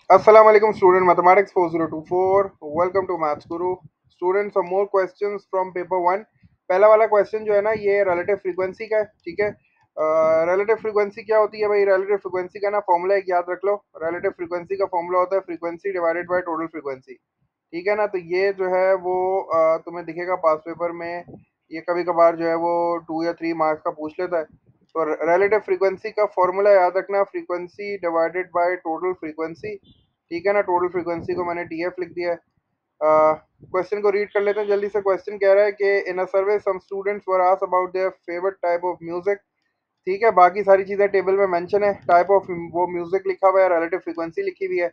Assalamu alaikum student mathematics 4024 welcome to maths guru students some more questions from paper 1। पहला वाला question जो है ना ये रिलेटिव फ्रीक्वेंसी का है। ठीक है, रिलेटिव फ्रीक्वेंसी क्या होती है भाई? रिलेटिव फ्रीक्वेंसी का ना फॉर्मूला एक याद रख लो। रिलेटिव फ्रीक्वेंसी का फॉर्मूला होता है frequency divided by total frequency. ठीक है ना, तो ये जो है वो तुम्हें दिखेगा पास पेपर में। ये कभी कभार जो है वो 2 या 3 मार्क्स का पूछ लेता है। तो रिलेटिव फ्रीक्वेंसी का फॉर्मूला याद रखना, frequency divided by total frequency. ठीक है ना, टोटल फ्रीक्वेंसी को मैंने टीएफ लिख दिया है। क्वेश्चन को रीड कर लेते हैं जल्दी से। क्वेश्चन कह रहा है कि in a survey some students were asked about their favourite type of music. ठीक है, बाकी सारी चीज़ें टेबल में मेंशन है। टाइप ऑफ वो म्यूजिक लिखा हुआ है, रिलेटिव फ्रीक्वेंसी लिखी हुई है।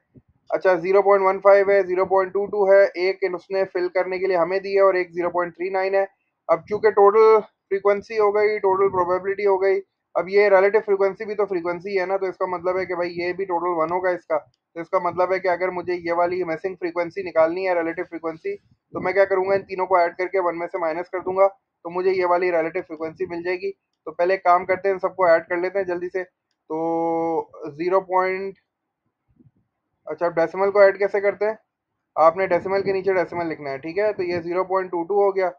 अच्छा, 0.15 है, 0.22 है, एक उसने फिल करने के लिए हमें दी है और एक 0.39 है। अब चूंकि टोटल फ्रीक्वेंसी हो गई, टोटल प्रोबेबिलिटी हो गई। अब ये रिलेटिव फ्रीक्वेंसी भी तो फ्रीक्वेंसी है ना, तो इसका मतलब है कि भाई ये भी टोटल 1 होगा इसका। तो इसका मतलब है कि अगर मुझे ये वाली मिसिंग फ्रीक्वेंसी निकालनी है, रिलेटिव फ्रीक्वेंसी, तो मैं क्या करूंगा, इन तीनों को ऐड करके 1 में से माइनस कर दूंगा, तो मुझे ये वाली रिलेटिव फ्रीक्वेंसी मिल जाएगी। तो पहले एक काम करते हैं, इन सबको ऐड कर लेते हैं जल्दी से। तो 0 अच्छा, अब डेसिमल को ऐड कैसे करते हैं? आपने डेसिमल के नीचे डेसिमल लिखना है। ठीक है, तो ये 0.22 हो गया,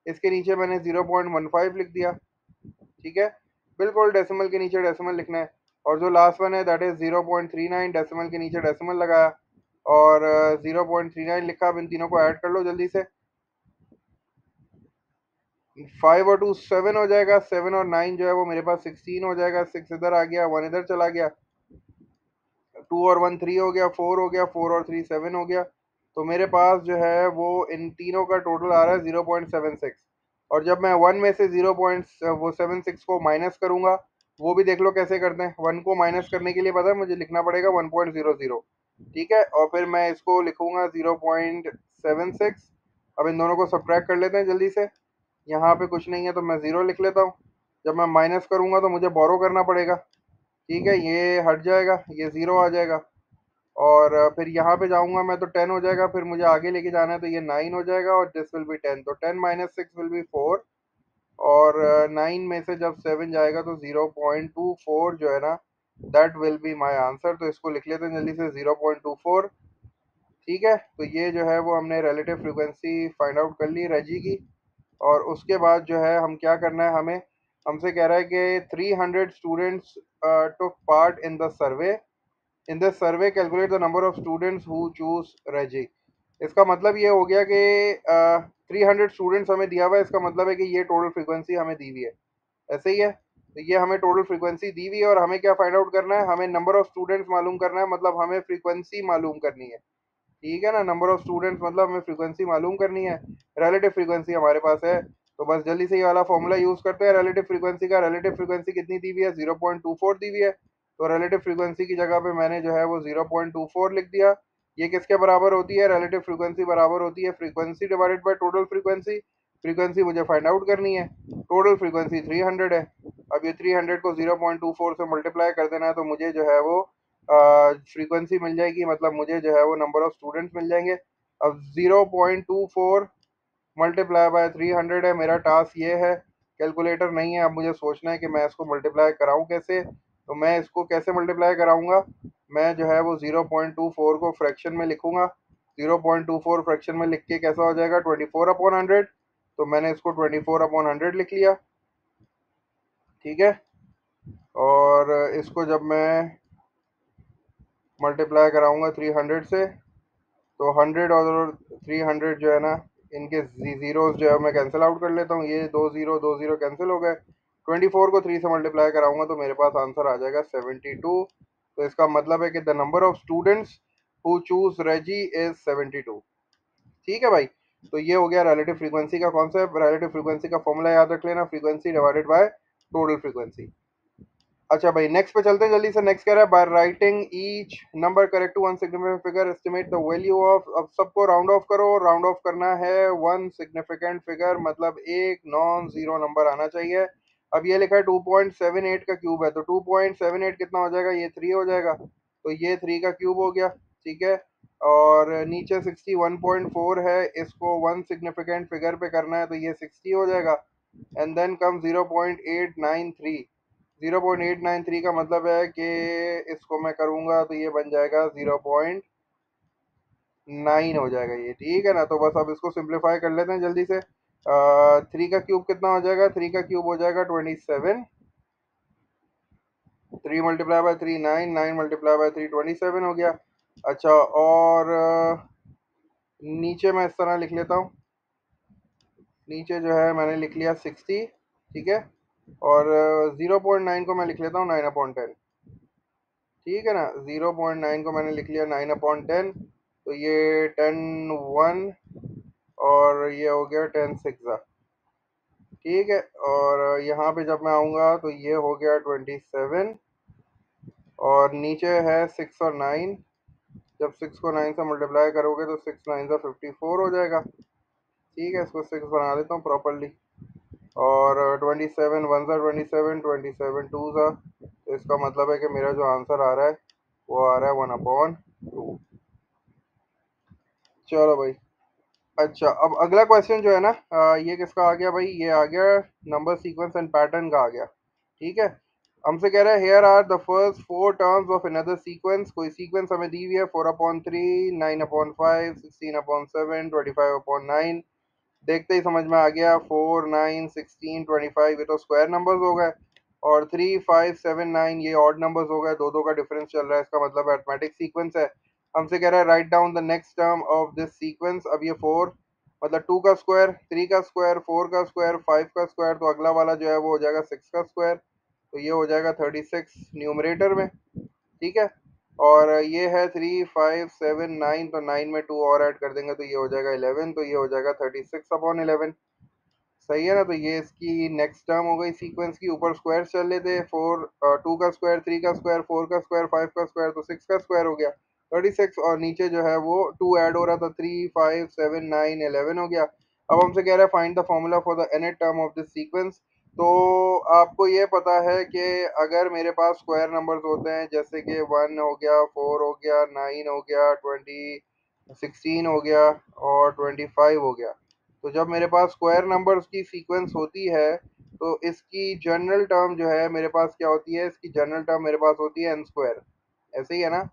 इसके नीचे मैंने 0.15 लिख दिया। ठीक है, बिल्कुल डेसिमल के नीचे डेसिमल लिखना है। और जो लास्ट वन है दैट इज 0.39, डेसिमल के नीचे डेसिमल लगाया और 0.39 लिखा। अब इन तीनों को ऐड कर लो जल्दी से। 5 और 2 7 हो जाएगा, 7 और 9 जो है वो मेरे पास 16 हो जाएगा। 6 इधर आ गया, 1 इधर चला गया, 2 और 1 3 हो गया, 4 हो गया, 4 और 3 7 हो गया। तो मेरे पास जो है वो इन तीनों का टोटल आ रहा है 0.76। और जब मैं 1 में से 0.76 को माइनस करूंगा, वो भी देख लो कैसे करते हैं। 1 को माइनस करने के लिए पता है मुझे लिखना पड़ेगा 1.00। ठीक है, और फिर मैं इसको लिखूंगा 0.76। अब इन दोनों को सब्ट्रैक्ट कर लेते हैं जल्दी से। यहाँ पे कुछ नहीं है तो मैं ज़ीरो लिख लेता हूँ। जब मैं माइनस करूंगा तो मुझे बोरो करना पड़ेगा। ठीक है, ये हट जाएगा, ये ज़ीरो आ जाएगा। और फिर यहाँ पे जाऊंगा मैं तो 10 हो जाएगा। फिर मुझे आगे लेके जाना है तो ये 9 हो जाएगा और दिस विल बी 10। तो 10 - 6 विल बी 4। और 9 में से जब 7 जाएगा तो 0.24 जो है ना, that will be my answer. तो इसको लिख लेते हैं जल्दी से, 0.24। ठीक है, तो ये जो है वो हमने रिलेटिव फ्रीक्वेंसी फाइंड आउट कर ली रेजी की। और उसके बाद जो है हम क्या करना है, हमें हमसे कह रहा है कि 300 students took part in the survey. In this survey calculate the number of students who choose reggae. इसका मतलब ये हो गया कि 300 स्टूडेंट्स हमें दिया हुआ है। इसका मतलब है कि ये टोटल फ्रीक्वेंसी हमें दी हुई है। ऐसे ही है, तो ये हमें टोटल फ्रीक्वेंसी दी हुई है और हमें क्या फाइंड आउट करना है, हमें नंबर ऑफ स्टूडेंट्स मालूम करना है, मतलब हमें फ्रीक्वेंसी मालूम करनी है। ठीक है ना, नंबर ऑफ स्टूडेंट्स मतलब हमें फ्रीक्वेंसी मालूम करनी है। रिलेटिव फ्रीक्वेंसी हमारे पास है, तो बस जल्दी से ये वाला फॉर्मूला यूज करते हैं रिलेटिव फ्रीक्वेंसी का। रिलेटिव फ्रीक्वेंसी कितनी दी हुई है? 0.24 दी हुई है। तो रिलेटिव फ्रीक्वेंसी की जगह पे मैंने जो है वो 0.24 लिख दिया। ये किसके बराबर होती है? रिलेटिव फ्रीक्वेंसी बराबर होती है frequency divided by total frequency. Frequency मुझे फाइंड आउट करनी है, टोटल फ्रीक्वेंसी 300 है। अब ये 300 को 0.24 से मल्टीप्लाई कर देना है, तो मुझे जो है वो फ्रीक्वेंसी मिल जाएगी, मतलब मुझे जो है वो नंबर ऑफ स्टूडेंट्स मिल जाएंगे। अब 0.24 मल्टीप्लाई बाय 300 है, मेरा टास्क ये है। कैलकुलेटर नहीं है, अब मुझे सोचना है कि मैं इसको मल्टीप्लाई कराऊं कैसे। तो मैं इसको कैसे मल्टीप्लाई कराऊंगा, मैं जो है वो 0.24 को फ्रैक्शन में लिखूंगा। 0.24 फ्रैक्शन में लिख के कैसा हो जाएगा, 24/100। तो मैंने इसको 24/100 लिख लिया। ठीक है, और इसको जब मैं मल्टीप्लाई कराऊंगा 300 से, तो 100 और 300 जो है ना, इनके जीरोस जो है मैं कैंसिल आउट कर लेता हूँ। ये दो जीरो कैंसिल हो गए। 24 को 3 से मल्टीप्लाई कराऊंगा तो मेरे पास आंसर आ जाएगा 72। तो इसका मतलब है कि the number of students who choose reggae is 72। ठीक है भाई, तो ये हो गया रिलेटिव फ्रीक्वेंसी का कॉन्सेप्ट। रिलेटिव फ्रीक्वेंसी का फॉर्मूला याद रख लेना, frequency divided by total frequency. अच्छा भाई, नेक्स्ट पे चलते हैं जल्दी से। नेक्स्ट कह रहा है by writing each number correct to one significant figure estimate the value of. अब सबको राउंड ऑफ करो, राउंड ऑफ करना है वन सिग्निफिकेंट फिगर, मतलब एक नॉन जीरो नंबर आना चाहिए। अब ये लिखा है 2.78 का क्यूब है, तो 2.78 कितना हो जाएगा, ये 3 हो जाएगा। तो ये 3 का क्यूब हो गया। ठीक है, और नीचे 61.4 है, इसको वन सिग्निफिकेंट फिगर पे करना है तो ये 60 हो जाएगा। And then come 0.893। 0.893 का मतलब है कि इसको मैं करूँगा तो ये बन जाएगा 0.9 हो जाएगा ये, ठीक है ना। तो बस अब इसको सिंप्लीफाई कर लेते हैं जल्दी से। 3 का क्यूब कितना हो जाएगा? 3 का क्यूब हो जाएगा 27। 3 मल्टीप्लाई बाय 3 9, 9 मल्टीप्लाई बाय 3 27 हो गया। अच्छा, और नीचे मैं इस तरह लिख लेता हूँ। नीचे जो है मैंने लिख लिया 60, ठीक है। और 0.9 को मैं लिख लेता हूँ 9/10, ठीक है ना। 0.9 को मैंने लिख लिया 9/10, तो ये 10 1, और ये हो गया 10 6, ठीक है। और यहाँ पे जब मैं आऊँगा तो ये हो गया 27, और नीचे है 6 और 9। जब 6 को 9 से मल्टीप्लाई करोगे तो 6 9 सा 54 हो जाएगा, ठीक है। इसको 6 बना देता हूँ प्रॉपरली। और 27 1 सा 27, 27 2 सा, तो इसका मतलब है कि मेरा जो आंसर आ रहा है वो आ रहा है 1/2। चलो भाई। अच्छा, अब अगला क्वेश्चन जो है ना, ये किसका आ गया भाई? ये आ गया नंबर सीक्वेंस एंड पैटर्न का आ गया, ठीक है। हमसे कह रहा है here are the first 4 terms of another sequence. कोई सीक्वेंस हमें दी हुई है 4/3, 9/5, 16/7, 25/9। देखते ही समझ में आ गया, 4 9 16 25 ये तो स्क्वायर नंबर्स हो गए, और 3 5 7 9 ये ऑड नंबर्स हो गए। दो दो का डिफरेंस चल रहा है, इसका मतलब अरिथमेटिक सीक्वेंस है। हमसे कह रहा है write down the next term of this sequence. अब ये 4 मतलब 2 का स्क्वायर, 3 का स्क्वायर, 4 का स्क्वायर, 5 का स्क्वायर, तो अगला वाला जो है वो हो जाएगा 6 का स्क्वायर, तो ये हो जाएगा 36 न्यूमरेटर में, ठीक है। और ये है 3 5 7 9, तो 9 में 2 और ऐड कर देंगे तो ये हो जाएगा 11, तो ये हो जाएगा 36/11। सही है ना। तो ये इसकी नेक्स्ट टर्म हो गई सीक्वेंस की। ऊपर स्क्वायर चल लेते, 2 का स्क्वायर, 3 का स्क्वायर, 4 का स्क्वायर, 5 का स्क्वायर, तो 6 का स्क्वायर हो गया 36, और नीचे जो है वो 2 ऐड हो रहा था, 3 5 7 9 11 हो गया। अब हमसे कह रहा है find the formula for the nth term of this sequence. तो आपको ये पता है कि अगर मेरे पास स्क्वायर नंबर्स होते हैं, जैसे कि 1 हो गया, 4 हो गया, 9 हो गया, 16 हो गया, और 25 हो गया, तो जब मेरे पास स्क्वायर नंबर्स की सीक्वेंस होती है तो इसकी जनरल टर्म जो है मेरे पास क्या होती है? इसकी जनरल टर्म मेरे पास होती है एन स्क्वायर। ऐसे ही है ना।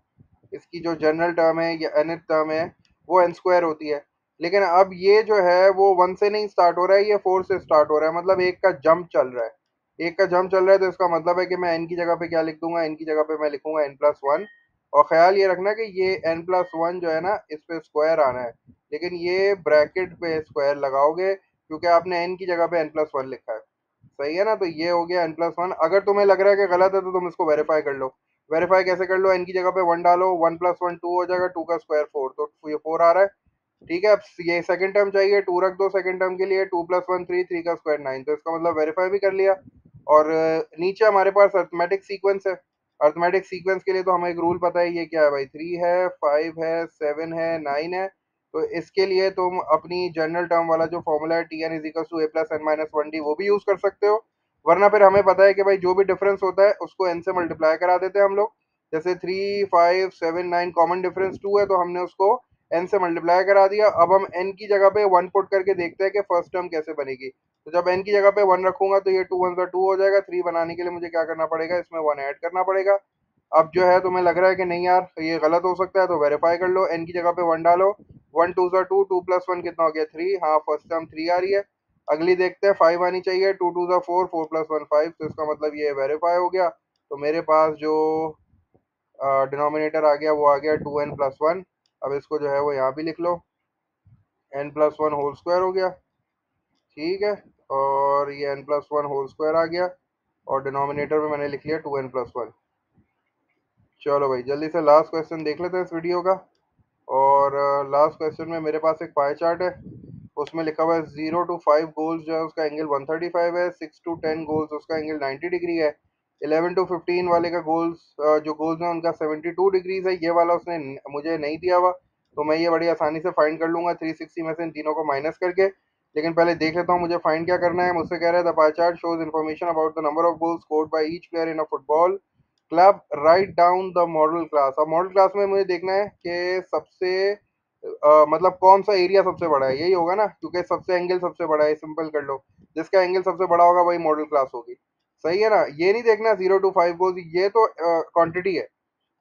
इसकी जो जनरल टर्म है या nth टर्म है वो एन स्क्वायर होती है। लेकिन अब ये जो है वो 1 से नहीं स्टार्ट हो रहा है, ये 4 से स्टार्ट हो रहा है, मतलब एक का जंप चल रहा है। एक का जंप चल रहा है, तो इसका मतलब है कि मैं n की जगह पे क्या लिख दूंगा? n की जगह पे मैं लिखूंगा n+1। और ख्याल ये रखना कि ये n+1 जो है ना, इस पे स्क्वायर आना है, लेकिन ये ब्रैकेट पे स्क्वायर लगाओगे क्योंकि आपने n की जगह पे n+1 लिखा है। सही है ना। तो ये हो गया n+1। अगर तुम्हें लग रहा है कि गलत है तो तुम इसको वेरीफाई कर लो। वेरीफाई कैसे कर लो? n की जगह पे 1 डालो, 1+1 2 हो जाएगा, 2 का स्क्वायर 4, तो ये 4 आ रहा है, ठीक है। अब ये सेकंड टर्म चाहिए, 2 रख दो सेकंड टर्म के लिए, 2+1 3, 3 का स्क्वायर 9, तो इसका मतलब वेरीफाई भी कर लिया। और नीचे हमारे पास अर्थमेटिक सीक्वेंस है। अर्थमेटिक सीक्वेंस के लिए तो हमें एक रूल पता है, ये क्या है भाई? 3 है, 5 है, 7 है, 9 है। तो इसके लिए तुम अपनी जनरल टर्म वाला जो फॉर्मूला है Tn = a+n-1d वो भी यूज कर सकते हो। वरना फिर हमें पता है कि भाई जो भी डिफरेंस होता है उसको n से मल्टीप्लाई करा देते हैं हम लोग। जैसे 3 5 7 9 कॉमन डिफरेंस 2 है, तो हमने उसको n से मल्टीप्लाई करा दिया। अब हम n की जगह पे 1 पुट करके देखते हैं कि फर्स्ट टर्म कैसे बनेगी। तो जब n की जगह पे 1 रखूंगा तो ये 2 1 सा 2 हो जाएगा। 3 बनाने के लिए मुझे क्या करना पड़ेगा? इसमें 1 ऐड करना पड़ेगा। अब जो है तुम्हें लग रहा है कि नहीं यार ये गलत हो सकता है, तो वेरीफाई कर लो। n की जगह पे 1 डालो, 1 2 सा 2, 2+1 कितना हो गया? 3। हाँ, फर्स्ट टर्म 3 आ रही है। अगली देखते हैं, 5 आनी चाहिए, 2 2 सा 4, 4+1 5, तो इसका मतलब ये वेरीफाई हो गया। तो मेरे पास जो डिनोमिनेटर आ गया वो आ गया 2n+1। अब इसको जो है वो यहाँ भी लिख लो, n+1 होल स्क्वायर हो गया, ठीक है। और ये n+1 होल स्क्वायर आ गया, और डिनोमिनेटर में मैंने लिख लिया 2n+1। चलो भाई, जल्दी से लास्ट क्वेश्चन देख लेते हैं इस वीडियो का। और लास्ट क्वेश्चन में मेरे पास एक पाई चार्ट है, उसमें लिखा हुआ है 0 to 5 गोल्स जो है उसका एंगल 135 है, 6 to 10 गोल्स उसका एंगल 90 डिग्री है, 11 to 15 वाले का गोल्स जो गोल्स हैं उनका 72 डिग्रीज है। ये वाला उसने मुझे नहीं दिया हुआ, तो मैं ये बड़ी आसानी से फाइंड कर लूंगा 360 में से इन तीनों को माइनस करके। लेकिन पहले देख लेता हूँ मुझे फाइंड क्या करना है। मुझसे कह रहा है the pie chart shows information about the number of goals scored by each player in a football club, write down the model class. अब मॉडल क्लास में मुझे देखना है कि सबसे मतलब कौन सा एरिया सबसे बड़ा है, यही होगा ना, क्योंकि सबसे एंगल सबसे बड़ा है, सिंपल कर लो। जिसका एंगल सबसे बड़ा होगा वही मॉडल क्लास होगी। सही है ना, ये नहीं देखना 0 to 5 गोल्स, ये तो क्वांटिटी है,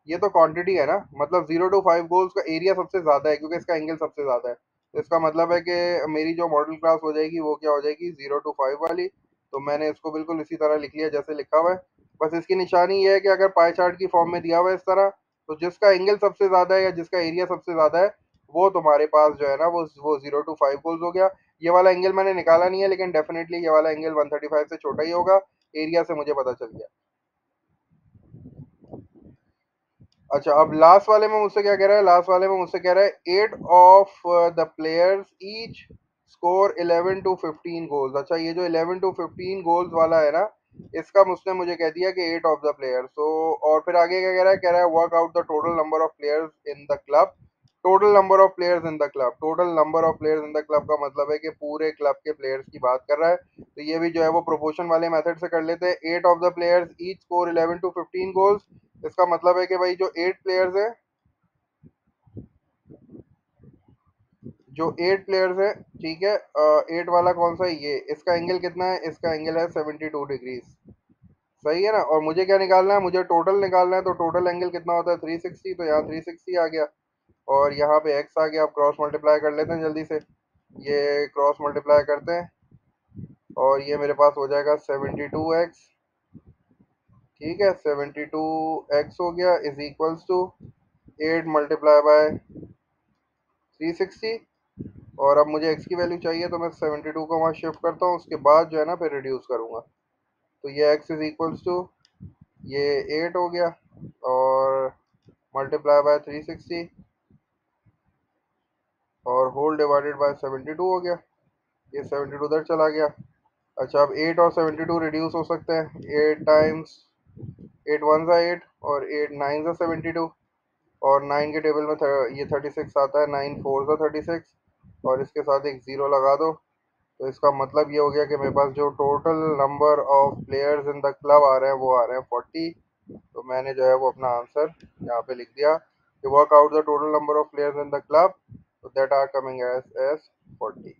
ये तो क्वांटिटी है ना, मतलब 0 to 5 गोल्स का एरिया सबसे ज्यादा है क्योंकि इसका एंगल सबसे ज्यादा है, तो इसका मतलब है कि मेरी जो मॉडल क्लास हो जाएगी वो क्या हो जाएगी, 0 to 5 वाली। तो मैंने इसको बिल्कुल इसी तरह लिख लिया जैसे लिखा हुआ है। बस इसकी निशानी ये है कि अगर पाई चार्ट की फॉर्म में दिया हुआ है इस तरह, तो जिसका एंगल सबसे ज्यादा है या जिसका एरिया सबसे ज्यादा है, वो तुम्हारे पास जो है ना वो 0 to 5 गोल्स हो गया। ये वाला एंगल मैंने निकाला नहीं है, लेकिन डेफिनेटली ये वाला एंगल 135 से छोटा ही होगा, एरिया से मुझे पता चल गया। अच्छा, अब लास्ट वाले में मुझसे क्या कह रहा है, लास्ट वाले में मुझसे कह रहा है 8 of the players each score 11 to 15 goals. अच्छा, ये जो 11 to 15 गोल्स वाला है ना, इसका उसने मुझे कह दिया कि 8 ऑफ द प्लेयर्स। तो और फिर आगे क्या कह रहा है work out the total number of players in the club. Total number of players in the club, total number of players in the club का मतलब है कि पूरे क्लब के प्लेयर्स की बात कर रहा है। तो ये भी जो है वो प्रोपोर्शन वाले मेथड से कर लेते हैं। 8 of the players each score 11 to 15 goals, इसका मतलब है कि भाई जो 8 प्लेयर्स हैं, जो 8 प्लेयर्स हैं, ठीक है, 8 वाला कौन सा है, ये इसका एंगल कितना है, इसका एंगल है 72 डिग्रीज। सही है ना, और मुझे क्या निकालना है, मुझे टोटल निकालना है, तो टोटल एंगल कितना होता है 360, तो यहाँ 360 आ गया, और यहाँ पे एक्स आ गया। अब क्रॉस मल्टीप्लाई कर लेते हैं जल्दी से, ये क्रॉस मल्टीप्लाई करते हैं, और ये मेरे पास हो जाएगा 72x। ठीक है, 72x हो गया is equals to 8 multiply by 360। और अब मुझे x की वैल्यू चाहिए, तो मैं 72 को वहाँ शिफ्ट करता हूँ, उसके बाद जो है ना फिर रिड्यूस करूँगा। तो ये x इज इक्वल्स टू ये 8 हो गया, और मल्टीप्लाई बाय 360, और होल डिवाइडेड बाय 72 हो गया। ये 72 उधर चला गया। अच्छा, अब 8 और 72 रिड्यूस हो सकते हैं। 8 टाइम्स 8 1 8, और 8 9 72, और 9 के टेबल में ये 36 आता है, 9 4 36, और इसके साथ एक ज़ीरो लगा दो। तो इसका मतलब ये हो गया कि मेरे पास जो total number of players in the club आ रहे हैं वो आ रहे हैं 40। तो मैंने जो है वो अपना आंसर यहाँ पे लिख दिया कि work out the total number of players in the club, that are coming as 40।